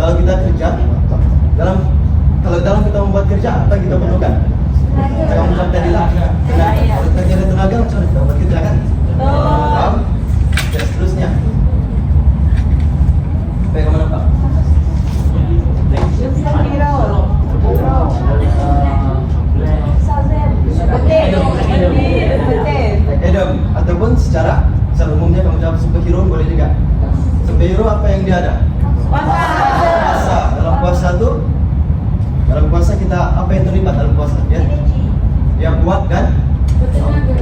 kalau kita kerja dalam kita membuat kerja apa yang kita perlukan? Kamu ucap tadi lah. Kalau kita ada tenaga, macam mana kita buat kerja kan? Paham? Dan seterusnya. Baik, kamu nampak? Adam, ataupun secara umumnya kamu jawab superhero boleh juga. Superhero apa yang dia ada? Puasa. Dalam puasa kita apa yang terlibat dalam puasa? Dia kuat dan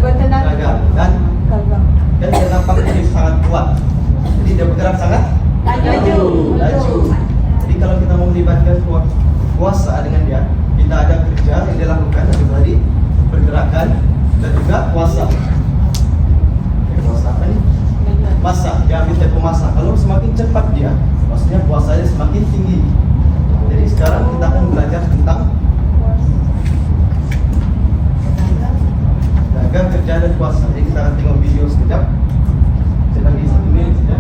bertenaga dan dia nampak ini sangat kuat. Jadi dia bergerak sangat laju. Jadi kalau kita mau melibatkan puasa dengan dia, kita ada kerja yang dia lakukan tadi pergerakan dan juga puasa. Puasa apa nih? Masak, dia ambil tempo masak. Kalau semakin cepat dia, maksudnya puasanya semakin tinggi. Jadi sekarang kita akan belajar tentang tenaga kerja dan puasa. Jadi kita akan tengok video sekejap. Sedang di 1 menit saja.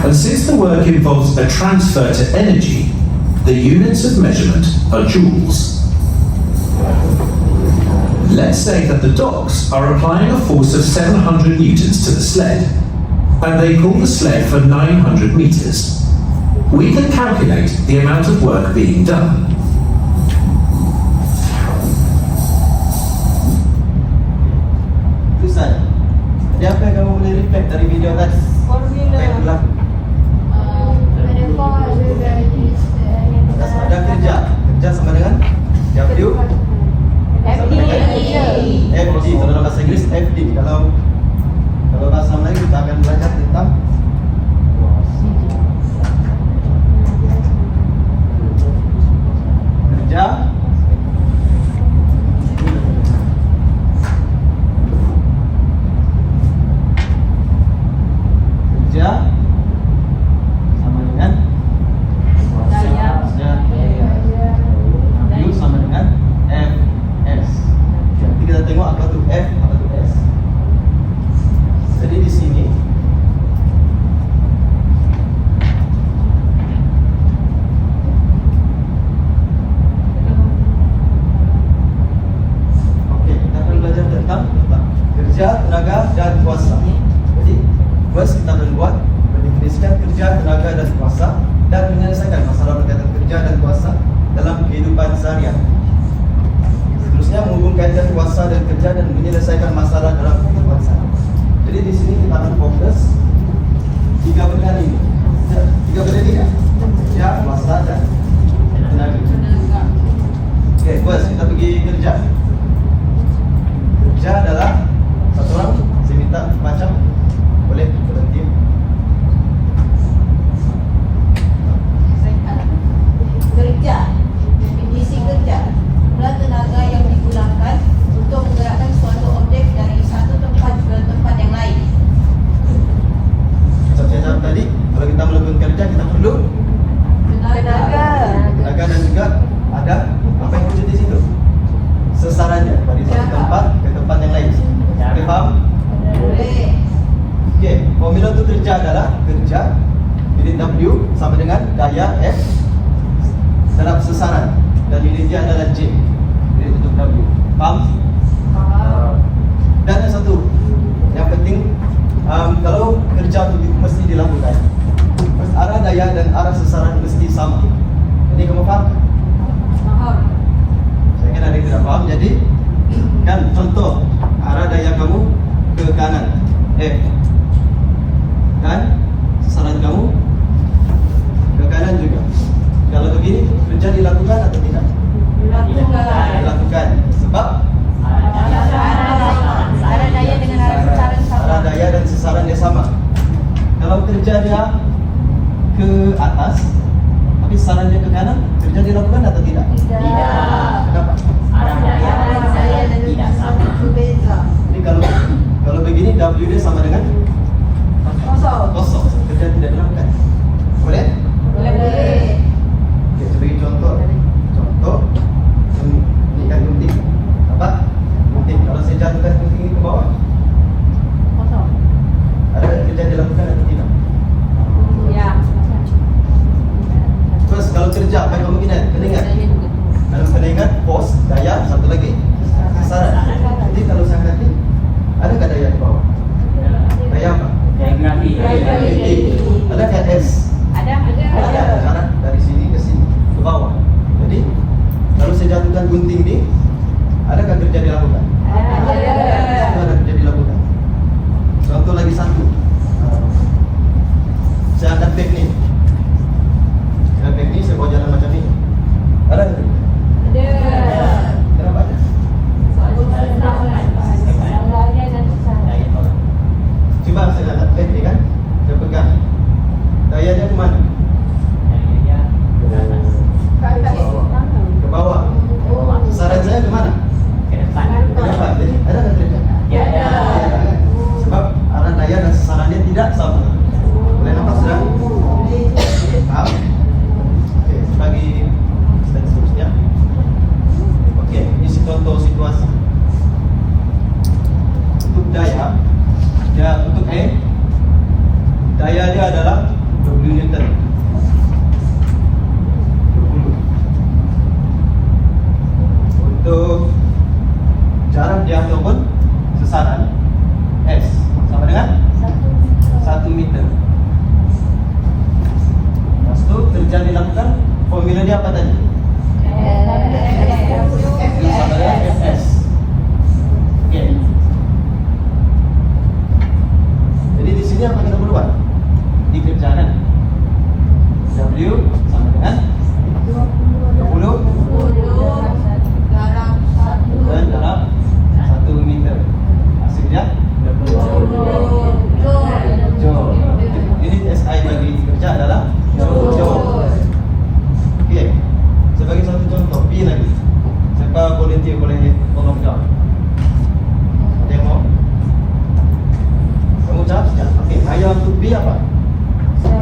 And since the work involves a transfer to energy, the units of measurement are joules. Let's say that the dogs are applying a force of 700 newtons to the sled, and they pull the sled for 900 meters. We can calculate the amount of work being done. Tulisan, ada apa yang kamu boleh reflect dari video tadi? Apa yang berlaku? Ada kerja sama dengan W FD. Kalau dalam bahasa Inggris FD. Kalau bahasa Melayu kita akan belajar tentang kerja sama dengan W sama dengan FS. Nanti kita tengok apa tu F, apa tu S. Jadi di sini kita akan belajar tentang kerja, tenaga dan kuasa. Jadi first kita akan buat mendefinisikan kerja, tenaga dan kuasa dan menyelesaikan masalah berkaitan kerja dan kuasa dalam kehidupan seharian. Seterusnya menghubungkan kuasa dan kerja dan menyelesaikan masalah dalam kehidupan seharian. Jadi di sini kita akan fokus 3 benda ini. 3 benda ini ya? Kerja, kuasa dan tenaga. Oke, first kita pergi kerja. Kerja adalah satu orang, saya minta macam boleh berhenti. Kerja, definisi kerja adalah tenaga yang digunakan untuk menggerakkan suatu objek dari satu tempat ke tempat yang lain. Macam saya jawab tadi, kalau kita melakukan kerja kita perlu tenaga dan juga ada apa yang wujud di situ? Sesarannya dari satu tempat ke tempat yang lain. Boleh faham? Boleh. Okey, formula untuk kerja adalah kerja unit W sama dengan daya F terhadap sesaran dan unit dia adalah J. Unit untuk W. Faham? Dan yang satu yang penting, kalau kerja itu mesti dilakukan, arah daya dan arah sesaran mesti sama. Jadi kamu faham? Faham. Saya kira ada yang tidak faham. Jadi kan contoh arah daya kamu ke kanan F, dilakukan? Itu ada kerja dilakukan. Contoh lagi satu. Saya angkat beg ni. Saya beg ni, saya bawa jalan macam ni. Ada tak? Kenapa ada? Cuba saya angkat beg ni kan. Saya pegang. Daya dia ke mana? Ke bawah. Sasaran saya ke mana? Ke depan. Jadi ada tak kerja? Sebab arah daya dan sasaran dia tidak sama. Boleh nampak sudah? Faham? Okey, bagi slide seterusnya. Okey, ini contoh situasi. Untuk daya, untuk daya dia adalah 20 Newton. 20. Untuk jarak dia ataupun sasaran S sama dengan 1 meter. Lepas tu kerja dilakukan, formula dia apa tadi? Sama dengan Fs. Okey. Jadi di sini apa kita buat? Dikerjakan. W sama dengan 20 dan dalam 1 meter. Hasilnya joule. Unit SI bagi kerja adalah joule. Okey. Sebagai satu contoh, B lagi. Siapa volunteer boleh tolong jawab? Ada yang mau? Kamu jawab saja. Okey, daya untuk B apa? 10.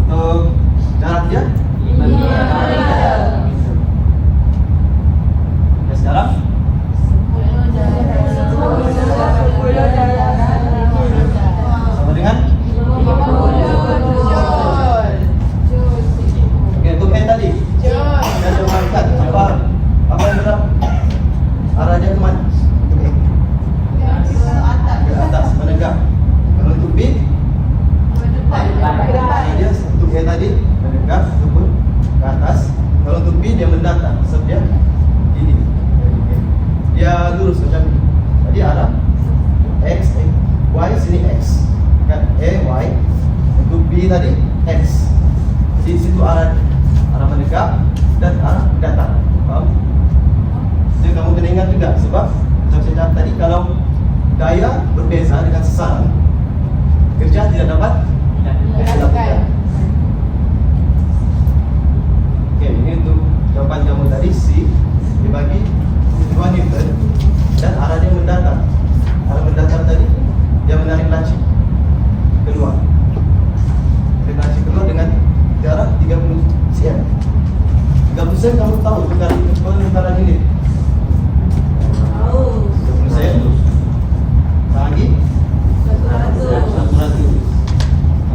Untuk jarak dia? 5 meter. Ya sekarang? Sama dengan? Okey, untuk N tadi? Kita coba apa yang berapa? Arah dia ke mana? Untuk N? Ke atas, menegak. Kalau untuk B? Dia untuk A tadi menegak ataupun ke atas. Kalau untuk B dia mendatar, sebab dia ini. Dia lurus macam ni. Tadi arah X, Y sini X. Kan? A, Y. Untuk B tadi X. Jadi di situ arah menegak dan arah datar. Faham? Jadi kamu kena ingat juga sebab macam saya cakap tadi, kalau daya berbeza dengan sasaran, kerja tidak dapat dilakukan. Okey, ini untuk jawapan kamu tadi. C dibagi 2 Newton dan arah dia mendatar. Arah mendatar tadi dia menarik laci keluar. Menarik laci keluar dengan jarak 30 cm. 30 cm kamu tahu pengentaran ini. 30 cm. Lagi 100 sama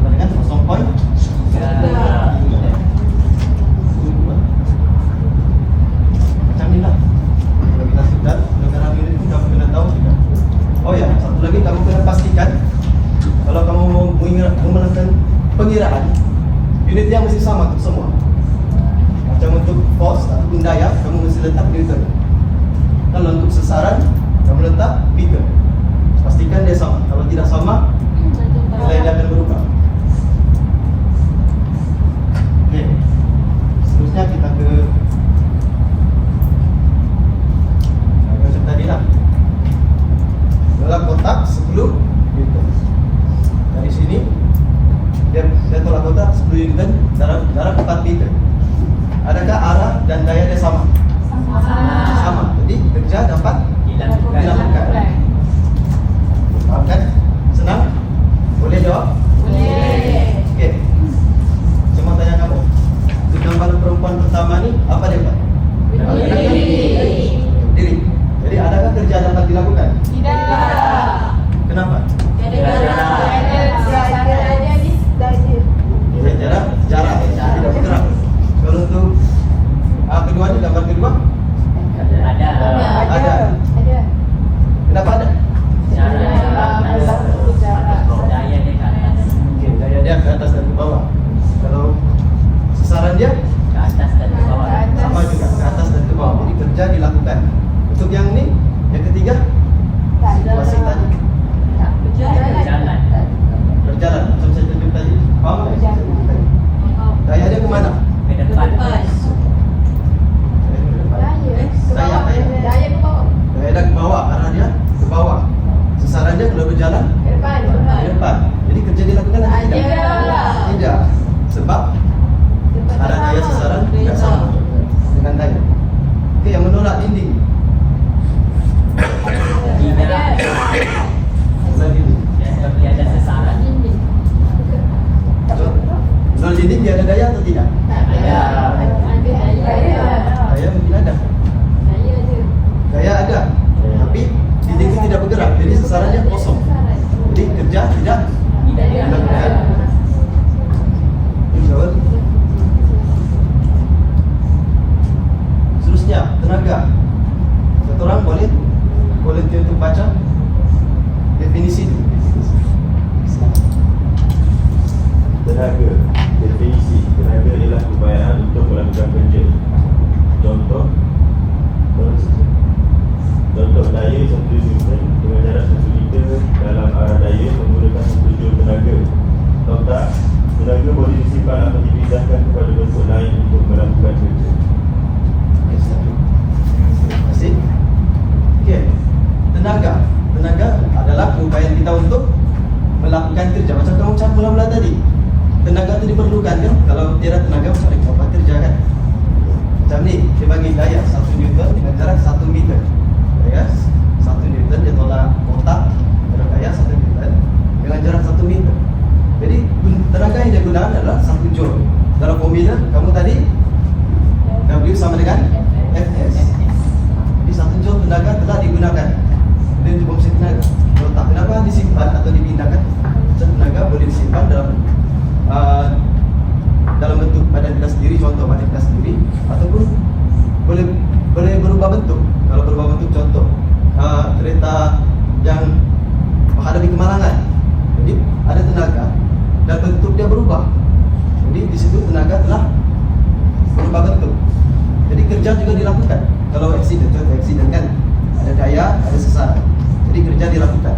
dengan 0.3. Macam ni lah. Kalau kita sudah negara unit pun kamu kena tahu juga. Oh ya, satu lagi kamu kena pastikan kalau kamu mau menggunakan pengiraan, unit yang mesti sama untuk semua. Macam untuk force ataupun daya, kamu mesti letak Newton. Kalau untuk sasaran, kamu letak meter. Pastikan dia sama. Kalau tidak sama, nilai dia akan berubah. Okey. Seterusnya kita ke macam tadi lah. Dalam kotak 10 Newton. Dari sini dia tolak kotak 10 Newton jarak 4 meter. Adakah arah dan daya dia sama? Sama. Jadi kerja dapat dilakukan. Faham kan? Senang? Boleh jawab? Boleh. Okey. Cuma tanya kamu. Untuk gambar perempuan pertama ni apa dia buat? Berdiri. Jadi adakah kerja dapat dilakukan? Tidak. Kenapa? Jarak tidak bergerak. Kalau untuk kedua ni, gambar kedua ada. Kenapa ada? Okey, daya dia ke atas dan ke bawah. Kalau sasaran dia ke atas dan ke bawah. W sama dengan Fs. Jadi satu joule tenaga telah digunakan. Dan juga fungsi tenaga. Kalau tak, kenapa disimpan atau dipindahkan? Tenaga boleh disimpan dalam bentuk badan kita sendiri, contoh badan kita sendiri, ataupun boleh berubah bentuk. Kalau berubah bentuk, contoh kereta yang menghadapi kemalangan, jadi ada tenaga dan bentuk dia berubah. Jadi di situ tenaga telah berubah bentuk. Jadi kerja juga dilakukan. Kalau accident, contoh accident kan ada daya, ada sasaran. Jadi kerja dilakukan.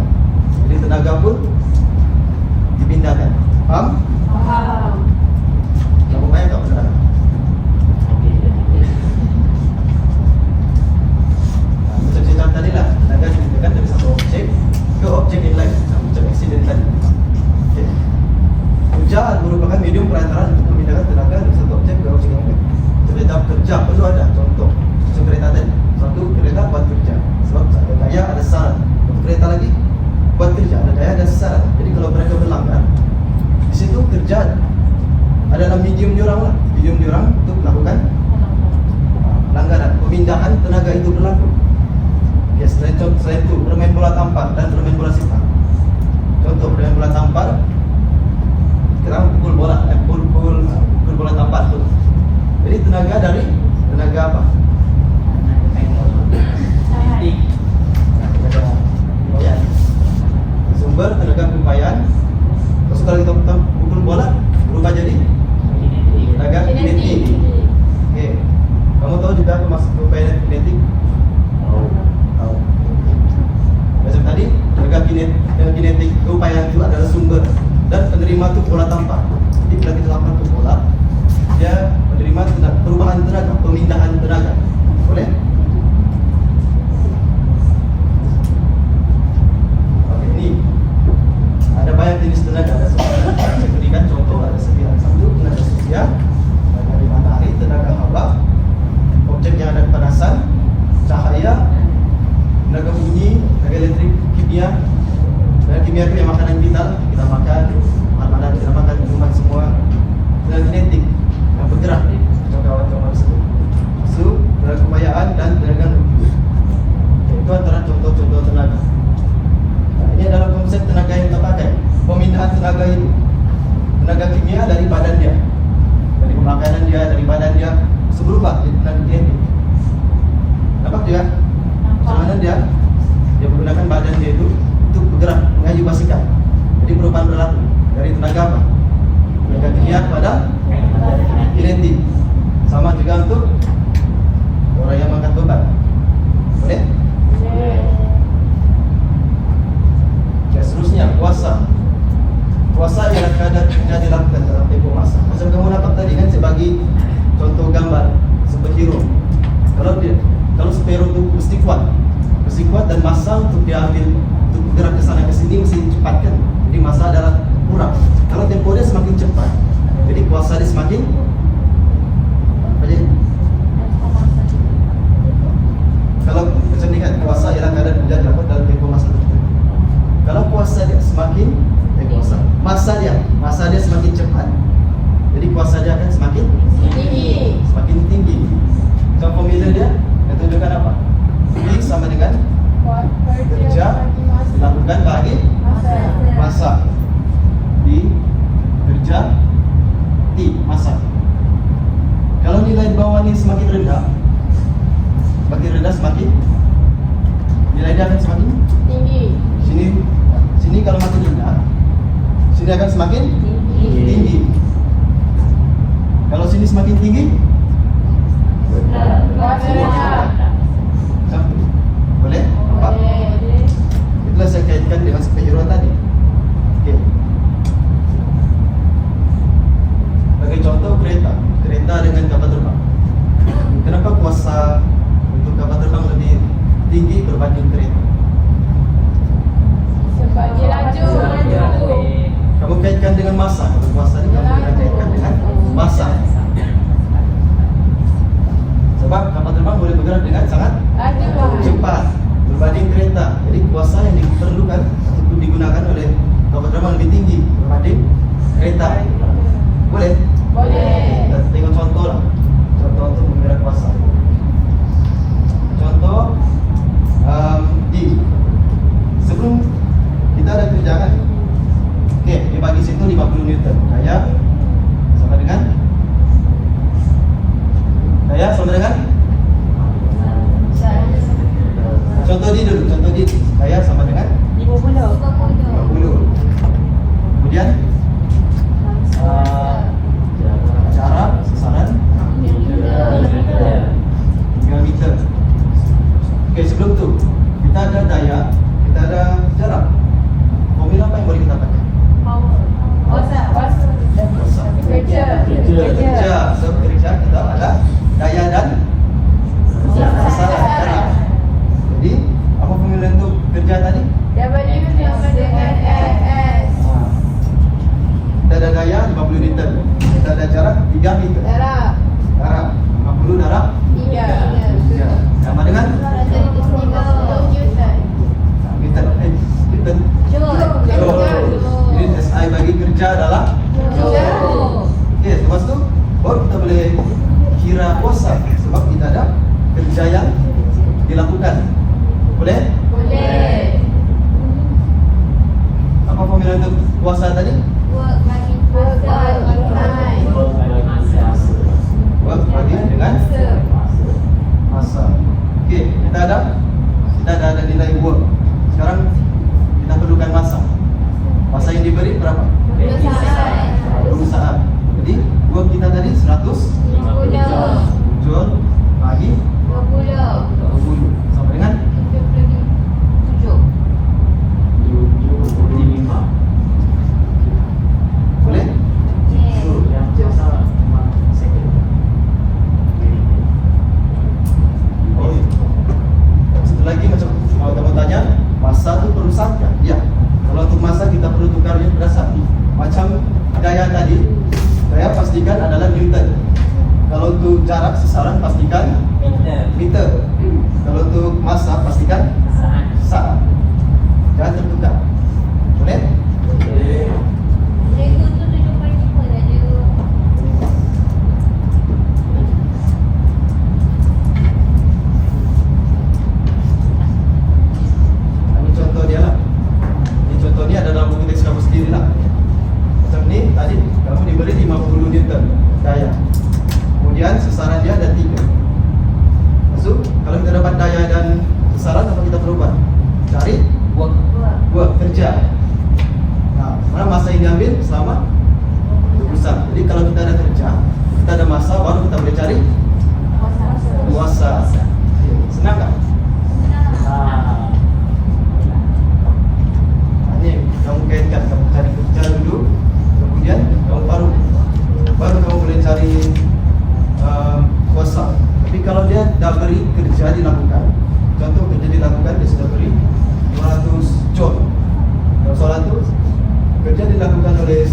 Jadi tenaga pun dipindahkan. Paham? Paham. Kamu bayang tak benar? Macam saya cakap tadi lah, tenaga dipindahkan dari satu objek ke objek yang lain. Macam accident tadi. Okay. Kerja merupakan medium perantaraan untuk memindahkan tenaga dari satu objek ke objek yang lain. Jadi dalam kerja perlu ada contoh. Macam kereta tadi, satu kereta buat kerja. Sebab ada daya, ada sasaran. Untuk kereta lagi buat kerja, ada daya, ada sasaran. Jadi kalau mereka berlanggar, di situ kerja adalah medium diorang lah. Medium diorang untuk melakukan pelanggaran. Pemindahan tenaga itu berlaku. Ya, selain itu bermain bola tampar dan bermain bola sepak. Contoh bermain bola tampar, kita pukul bola tampar tu. Jadi tenaga dari tenaga apa? Tenaga upayaan. Sumber tenaga upayaan. Terus kalau kita pukul bola berubah jadi tenaga kinetik. Oke. Kamu tahu juga apa maksud upayaan kinetik? Tahu. Macam tadi tenaga kinetik upayaan itu adalah sumber dan penerima itu bola tampar. Jadi bila kita lakukan ke bola, dia menerima perubahan tenaga, pemindahan tenaga. Boleh? Oke, ini ada banyak jenis tenaga. Ada saya berikan contoh, ada 9. Tenaga surya, tenaga dari matahari, tenaga hawa, objek yang ada kepanasan, cahaya, tenaga bunyi, tenaga elektrik, kimia. Tenaga kimia itu yang makanan kita makan, makanan kita makan, minuman semua. Tenaga kinetik yang bergerak, kawan-kawan tersebut. So, tenaga upayaan dan tenaga nuklir. Itu antara contoh-contoh tenaga. Nah, ini adalah konsep tenaga yang kita pakai. Pemindahan tenaga itu, tenaga kimia dari badan dia, dari makanan dia, dari badan dia, berubah jadi tenaga kinetik. Nampak juga? Macam dia menggunakan badan dia itu untuk bergerak, mengayuh basikal. Jadi perubahan berlaku dari tenaga apa? Tenaga kimia pada kinetik. Sama juga untuk orang yang mengangkat beban. Boleh? Ya, seterusnya puasa. Puasa ialah keadaan kerja dilakukan dalam tempoh masa. Macam kamu nampak tadi kan, saya bagi contoh gambar superhero. Kalau superhero itu mesti kuat dan masa untuk dia ambil untuk bergerak ke sana ke sini mesti cepat kan. Jadi masa adalah kurang. Kalau tempo dia semakin cepat, jadi kuasa dia semakin apa jadi? Kalau macam ni kan, kuasa ialah keadaan kerja dilakukan dalam tempoh masa tertentu. Kalau kuasa dia semakin masa dia semakin cepat, jadi kuasa dia akan semakin tinggi. Macam formula dia tunjukkan apa? V sama dengan kerja dilakukan bagi masa. B kerja, T masa. Kalau nilai di bawah ini semakin rendah, semakin nilai dia akan semakin tinggi. Sini kalau makin rendah, sini akan semakin tinggi. Kalau sini semakin tinggi, satu. Boleh? Nampak? Itulah saya kaitkan dengan superhero tadi. Okey. Bagi contoh kereta dengan kapal terbang. Kenapa kuasa untuk kapal terbang lebih tinggi berbanding kereta? Sebab dia laju. Kamu kaitkan dengan masa. Kalau kuasa ni kamu kena kaitkan dengan masa. Sebab kapal terbang boleh bergerak dengan sangat cepat berbanding kereta. Jadi kuasa yang diperlukan untuk digunakan oleh kapal terbang lebih tinggi berbanding kereta. Boleh? Boleh. Kita tengok contoh lah. Contoh untuk mengira kuasa. Tiga. Ya. Sama dengan Berada di tiga untuk Newton. Newton. Newton. Joule. Jadi SI bagi kerja adalah Oke, lepas tu baru kita boleh kira puasa sebab kita ada kerja yang dilakukan. Boleh? Boleh. Apa formula untuk puasa tadi? Work bagi time. Work bagi dengan masa. Okey, kita ada nilai work. Sekarang kita perlukan masa. Masa yang diberi berapa? 20 saat. Jadi work kita tadi 100 Joule bagi 20 sama dengan 7. boleh? Oh, iya. Satu lagi macam kalau kamu tanya, masa itu perlu saja. Ya. Kalau untuk masa kita perlu tukarnya berdasar. Macam gaya tadi, gaya pastikan adalah Newton. Kalau untuk jarak sesaran pastikan meter. Kalau untuk masa pastikan saat. Jangan tertukar. Boleh? Cikgu tu 7.5 dah je. Ini contoh dia lah. Ini contoh ni ada dalam buku teks kamu sendiri lah. Macam ni tadi kamu diberi 50 Newton daya. Kemudian sesaran dia ada 3. Masuk. Kalau kita dapat daya dan sesaran, apa kita perlu buat? Cari work kerja. Nah, mana masa yang diambil selama 20 Jadi kalau kita ada kerja, kita ada masa, baru kita boleh cari puasa. Senang tak? Ini kamu kaitkan, kamu cari kerja dulu, kemudian kamu baru kamu boleh cari puasa. Tapi kalau dia dah beri kerja dilakukan, contoh kerja dilakukan dia sudah beri 200 Joule. Dalam soalan tu kerja dilakukan oleh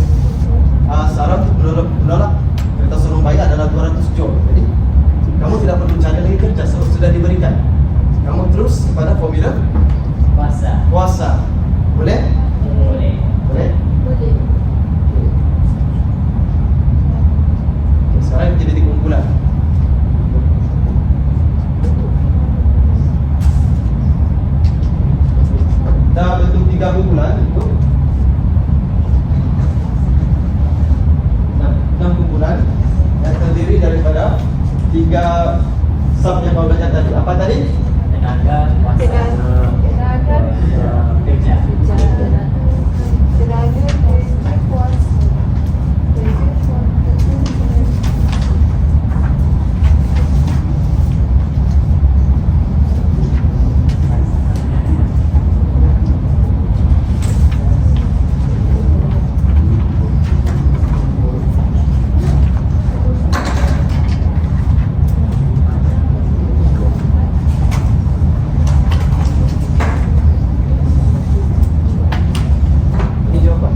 Sarah untuk menolak kereta sorong bayi adalah 200 Joule. Jadi kamu tidak perlu cari lagi kerja, sudah diberikan. Kamu terus kepada formula puasa. Boleh? Boleh. Boleh. Okey, sekarang kita titik kumpulan. Dah bentuk 3 kumpulan itu 6 kumpulan yang terdiri daripada 3 sub yang kau belajar tadi. Apa tadi? Tenaga. Ini jawapan.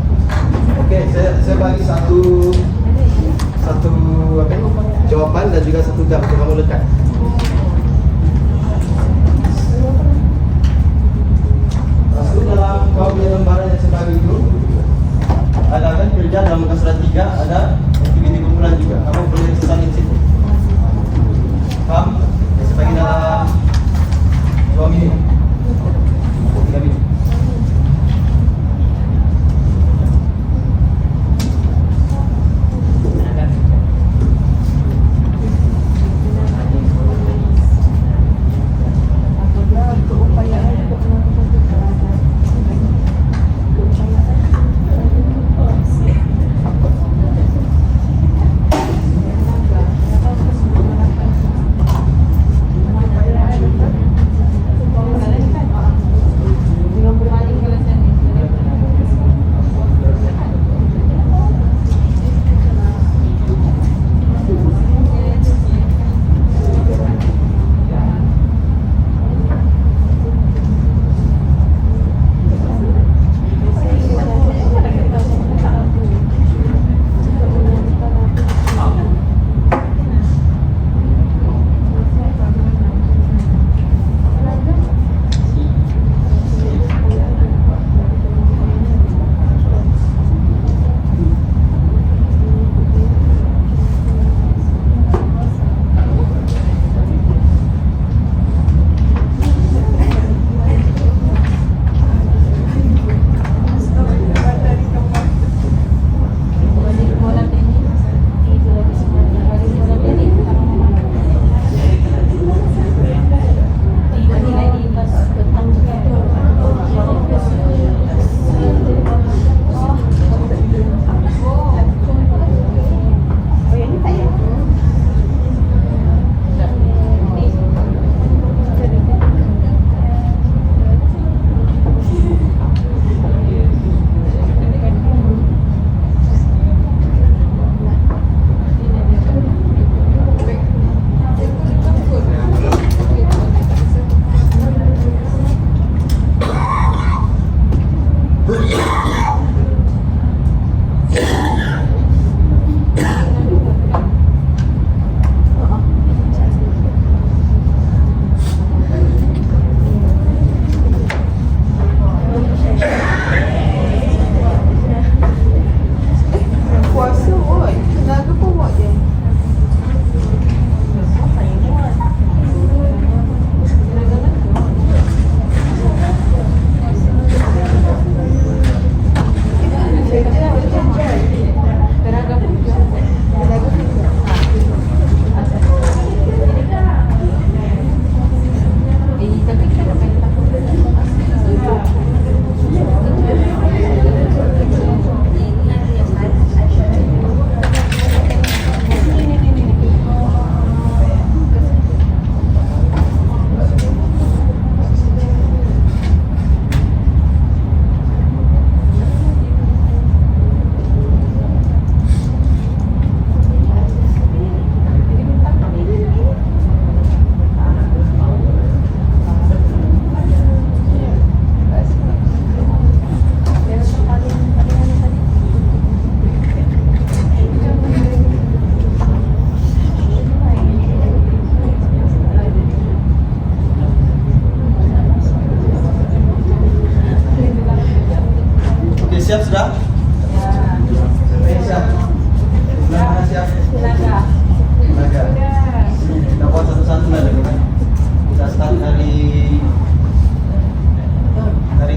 start dari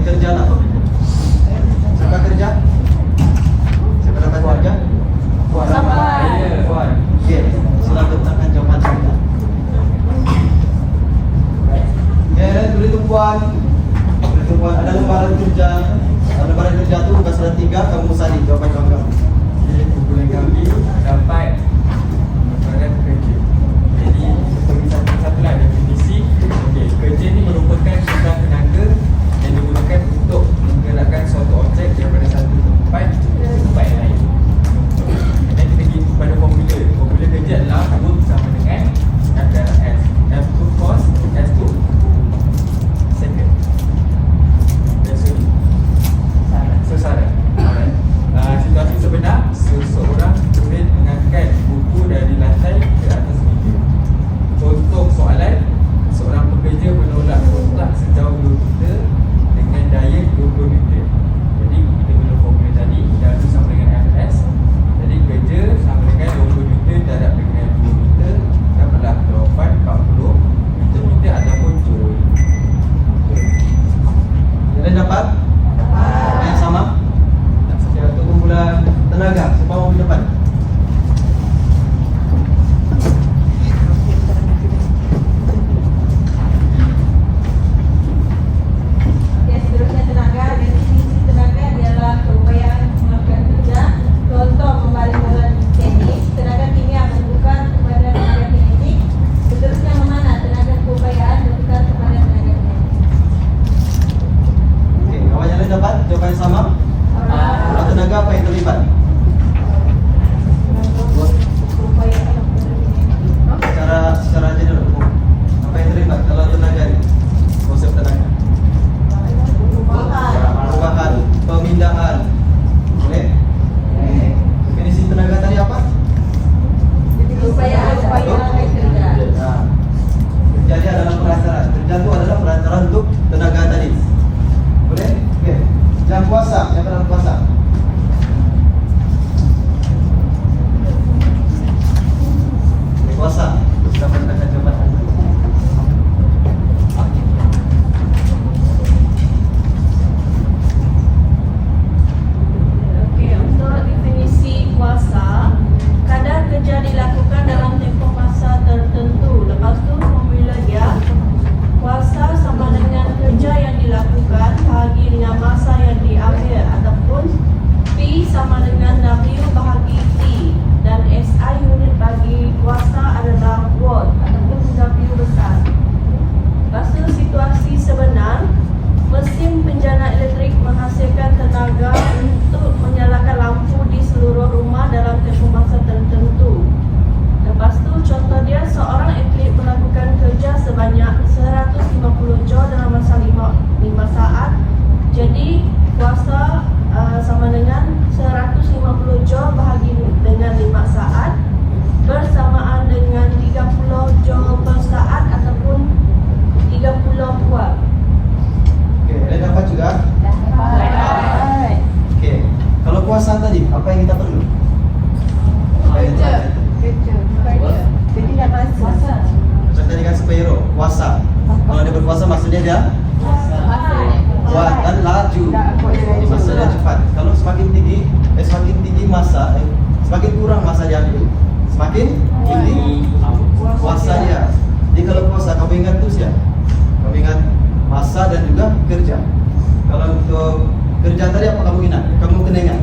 kerja lah. Siapa kerja? Siapa dapat kerja? Sama. Okey, sila letakkan jawapan anda. Boleh tumpuan. Ada lembaran kerja. Lembaran kerja tu bukan sudah 3, kamu salin jawapan kamu. Kumpulan kami dapat lembaran kerja. Jadi seperti satu-satulah definisi. Okey, kerja ni merupakan sudah tenaga yang digunakan untuk menggerakkan suatu objek daripada satu tempat ke tempat yang lain. Dan kita pergi pada formula. Formula kerja adalah work sama dengan F darab S. F2 cos, S2 second. Sesaran. Alright. Situasi sebenar, seseorang boleh mengangkat buku dari lantai ke atas meja. Contoh soalan, seorang pekerja menolak kontrak sejauh 2 meter dengan daya 20 meter. Jadi kita guna formula tadi, W sama dengan Fs. Jadi kerja sama dengan 20 meter darab dengan 2 meter, dapatlah jawapan 40 meter ataupun joule. Ada dapat? Yang sama? Okey, untuk kumpulan tenaga, siapa mau di depan? Okey, seterusnya tenaga. Definisi tenaga adalah keupayaan melakukan kerja. Contoh membalik bola tenis. Tenaga kimia bertukar kepada tenaga kinetik. Seterusnya memana tenaga keupayaan bertukar kepada tenaga kinetik. Okey, kawan yang lain dapat jawapan yang sama? Kalau tenaga apa yang terlibat? Secara general umum. Apa yang terlibat kalau tenaga ni? Konsep tenaga. Perubahan, pemindahan. Boleh? Definisi tenaga tadi apa? Keupayaan melakukan kerja. Nah, kerja dia adalah perantaraan. Kerja itu adalah perantaraan untuk tenaga tadi. Boleh? Okey. Jam puasa, siapa dalam puasa? Puasa. Sudah mendapatkan jawapan. Okey, untuk definisi puasa, kadar kerja dilakukan dalam tempoh masa tertentu. Lepas tu formula dia, puasa sama dengan kerja yang dilakukan bahagi dengan masa yang diambil, ataupun P sama dengan W bahagi T, dan SI unit bagi puasa adalah watt ataupun W besar. Lepas tu situasi sebenar, mesin penjana elektrik menghasilkan tenaga untuk menyalakan lampu di seluruh rumah dalam tempoh masa tertentu. Lepas tu contoh dia, seorang atlet melakukan kerja sebanyak 150 joule dalam masa 5 saat. Jadi puasa sama dengan 150 joule bahagi dengan 5 saat bersamaan dengan 30 joule per saat ataupun 30 watt. Okey, ada dapat juga? Dapat. Okey. Kalau puasa tadi, apa yang kita perlu? Apa yang kita perlu? Jadi dah puasa. Macam tadi kan superhero, puasa. Kalau dia berpuasa maksudnya dia kuat dan laju. Jadi masa dia cepat. Kalau semakin tinggi masa, semakin kurang masa dia ambil, semakin tinggi puasa dia. Jadi kalau puasa, kamu ingat tu siapa? Kamu ingat masa dan juga kerja. Kalau untuk kerja tadi apa kamu ingat? Kamu kena ingat?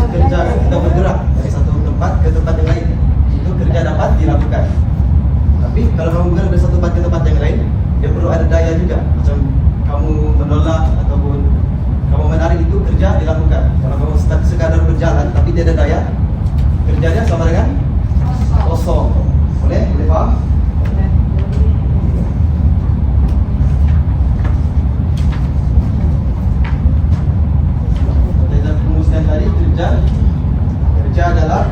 Kerja kita bergerak dari satu tempat ke tempat yang lain. Itu kerja dapat dilakukan. Tapi kalau kamu bergerak dari satu tempat ke tempat yang lain, dia perlu ada daya juga. Macam kamu menolak ataupun kamu menarik, itu kerja dilakukan. Kalau kamu sekadar berjalan tapi dia ada daya, kerja dia sama dengan kosong. Boleh? Boleh faham? Kita rumuskan tadi kerja adalah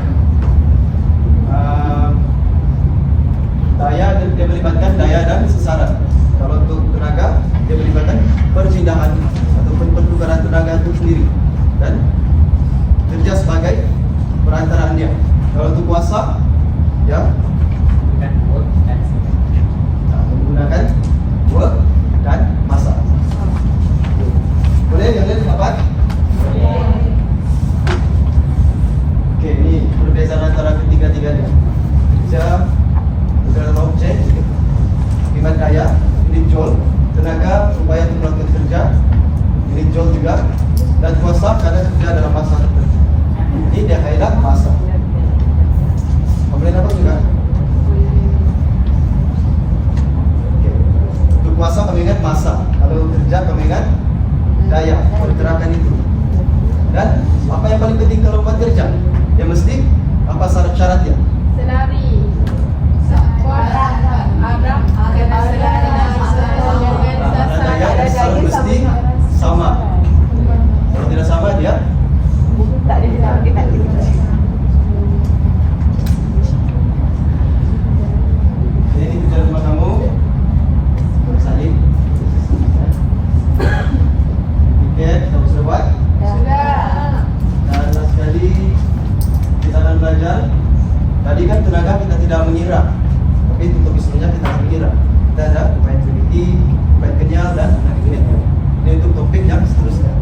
daya, dia melibatkan daya dan sesaran. Kalau untuk tenaga, dia melibatkan perpindahan ataupun pertukaran tenaga itu sendiri, dan kerja sebagai perantaraan dia. Kalau untuk kuasa, ya kan tenaga kita tidak mengira, tapi untuk topiknya kita harus mengira. Kita ada pemain PBT, pemain kenyal dan ini untuk topik yang seterusnya.